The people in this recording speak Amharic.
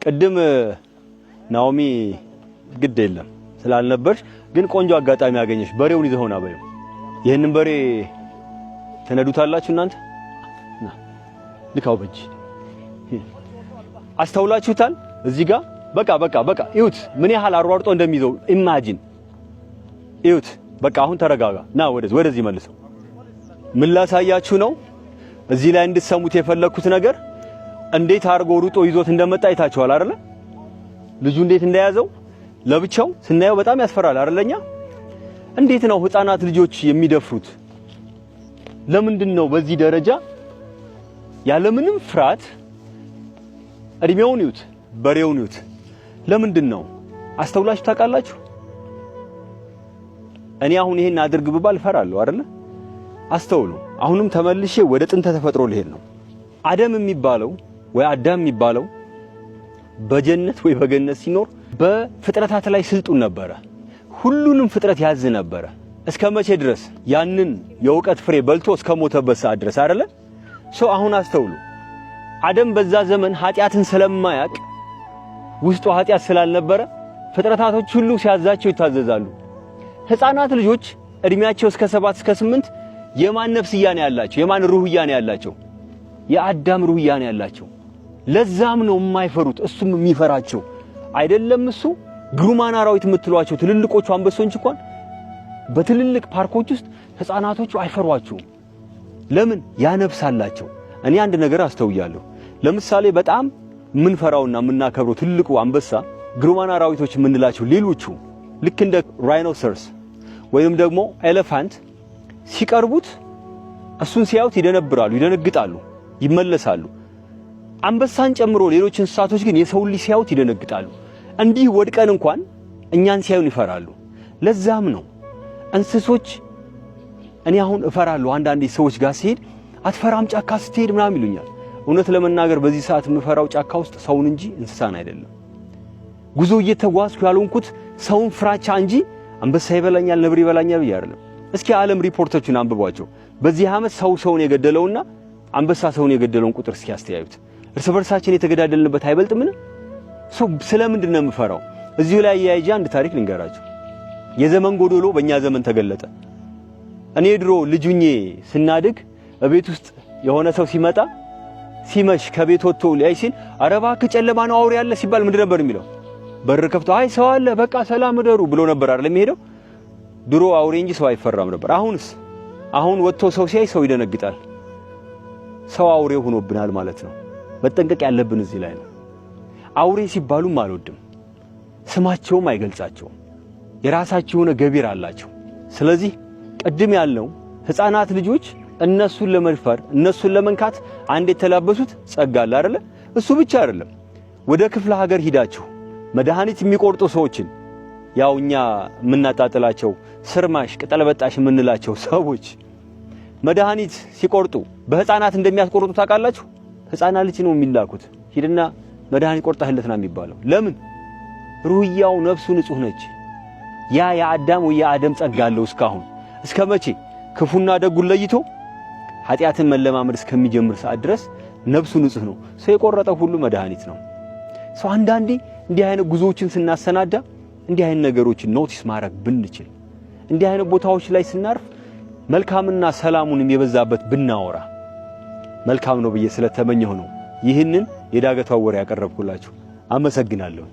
ቅድም ናኦሚ ግድ የለም ስላልነበርሽ ግን ቆንጆ አጋጣሚ ያገኘሽ በሬውን ይዘው ሆና በዩ ይሄንን በሬ ተነዱታላችሁ እናንተ ልካው በጅ አስተውላችሁታል እዚህ ጋር በቃ እዩት ምን ያህል አሯርጦ እንደሚይዘው ኢማጂን እዩት በቃ አሁን ተረጋጋ ና ወደዚህ መልሰው ምን ላሳያችሁ ነው እዚህ ላይ እንድትሰሙት የፈለኩት ነገር እንዴት አርጎ ሩጦ ይዞት እንደመጣ አይታችኋል አይደል ልጁ እንዴት እንደያዘው ለብቻው ስናየው በጣም ያስፈራል አይደለኛ እንዴት ነው ህፃናት ልጆች የሚደፍሩት ለምንድን ነው በዚህ ደረጃ ያለምንም ፍርሃት እድሜውን ይዩት በሬውን ይዩት ለምንድን ነው አስተውላችሁ ታውቃላችሁ እኔ አሁን ይሄን አድርግ ብባል ፈራለሁ አይደል አስተውሉ አሁንም ተመልሼ ወደ ጥንተ ተፈጥሮ ልሄድ ነው አደም የሚባለው ወይ አዳም የሚባለው በጀነት ወይ በገነት ሲኖር በፍጥረታት ላይ ስልጡን ነበረ ሁሉንም ፍጥረት ያዝ ነበረ እስከመቼ ድረስ ያንን የእውቀት ፍሬ በልቶ እስከሞተበት ሰዓት ድረስ አይደለ አሁን አስተውሉ አደም በዛ ዘመን ኃጢያትን ስለማያቅ ውስጡ ኃጢያት ስላልነበረ ፍጥረታቶች ሁሉ ሲያዛቸው ይታዘዛሉ ህፃናት ልጆች እድሜያቸው እስከ 7 እስከ 8 የማን ነፍስያ ነው ያላቸው የማን ሩህያ ነው ያላቸው የአዳም ሩህያ ነው ያላቸው ለዛም ነው የማይፈሩት እሱም የሚፈራቸው አይደለም እሱ ግሩማን አራዊት የምትሏቸው ትልልቆቹ አንበሶች እንኳን በትልልቅ ፓርኮች ውስጥ ህፃናቶቹ አይፈሯቸው ለምን ያነፍሳላቸው እኔ አንድ ነገር አስተውያለሁ ለምሳሌ በጣም ምን ፈራውና ምናከብረው ትልቁ አንበሳ ግሩማን አራዊቶች የምንላቸው ሌሎቹ ልክ እንደ ራይኖሰርስ ወይንም ደግሞ ኤሌፋንት ሲቀርቡት እሱን ሲያዩት ይደነብራሉ ይደነግጣሉ ይመለሳሉ አንበሳን ጨምሮ ሌሎች እንስሳቶች ግን የሰው ልጅ ሲያዩት ይደነግጣሉ እንዲህ ወድቀን እንኳን እኛን ሲያዩን ይፈራሉ ለዛም ነው እንስሶች እኔ አሁን እፈራለሁ አንዳንዴ ሰዎች ጋር ሲሄድ አትፈራም ጫካ ስትሄድ ምናምን ይሉኛል እውነት ለመናገር በዚህ ሰዓት የምፈራው ጫካ ውስጥ ሰውን እንጂ እንስሳን አይደለም ጉዞ እየተጓዝኩ ያልሆንኩት ሰውን ፍራቻ እንጂ አንበሳ ይበላኛል ነብር ይበላኛል ብዬ አይደለም እስኪ ዓለም ሪፖርቶችን አንብቧቸው በዚህ ዓመት ሰውን የገደለውና አንበሳ ሰውን የገደለውን ቁጥር እስኪ አስተያዩት እርስ በርሳችን የተገዳደልንበት አይበልጥም ስለምንድን ነው የምፈራው እዚሁ ላይ ያያይጃ አንድ ታሪክ ልንገራችሁ የዘመን ጎዶሎ በእኛ ዘመን ተገለጠ እኔ ድሮ ልጁኜ ስናድግ በቤት ውስጥ የሆነ ሰው ሲመጣ ሲመሽ ከቤት ወጥቶ ላይ ሲል አረባክ ጨለማ ነው አውሬ ያለ ሲባል ምንድን ነበር የሚለው በር ከፍቶ አይ ሰው አለ በቃ ሰላም እደሩ ብሎ ነበር አይደል የሚሄደው ድሮ አውሬ እንጂ ሰው አይፈራም ነበር አሁን ወጥቶ ሰው ሲያይ ሰው ይደነግጣል ሰው አውሬ ሆኖብናል ማለት ነው መጠንቀቅ ያለብን እዚህ ላይ ነው አውሬ ሲባሉም አልወድም ስማቸውም አይገልጻቸውም የራሳቸው ሆነ ገቢር አላቸው ስለዚህ ቀድም ያልነው ህፃናት ልጆች እነሱን ለመድፈር እነሱን ለመንካት አንድ የተላበሱት ጸጋ አለ አይደል እሱ ብቻ አይደለም ወደ ክፍለ ሀገር ሂዳችሁ መድኃኒት የሚቆርጡ ሰዎችን ያውኛ ምናጣጥላቸው ስርማሽ ቅጠል በጣሽ የምንላቸው ሰዎች መድኃኒት ሲቆርጡ በህፃናት እንደሚያስቆርጡ ታውቃላችሁ ህፃናት ልጅ ነው የሚላኩት ሂድና መድኃኒት ቆርጣህለትና የሚባለው ለምን ሩህያው ነፍሱ ንጹህ ነች ያ የአዳም ወይ የአደም ጸጋ አለው እስከመቼ ክፉና ደጉን ለይቶ ኃጢያትን መለማመድ እስከሚጀምር ሰዓት ድረስ ነፍሱ ንጹህ ነው ሰው የቆረጠው ሁሉ መድኃኒት ነው ሰው አንዳንዴ እንዲህ አይነት ጉዞዎችን ስናሰናዳ እንዲህ አይነት ነገሮችን ኖቲስ ማድረግ ብንችል እንዲህ አይነት ቦታዎች ላይ ስናርፍ መልካምና ሰላሙንም የበዛበት ብናወራ መልካም ነው ብዬ ስለተመኘሁ ነው ይህንን የዳገቷ ወሬ ያቀረብኩላችሁ አመሰግናለሁ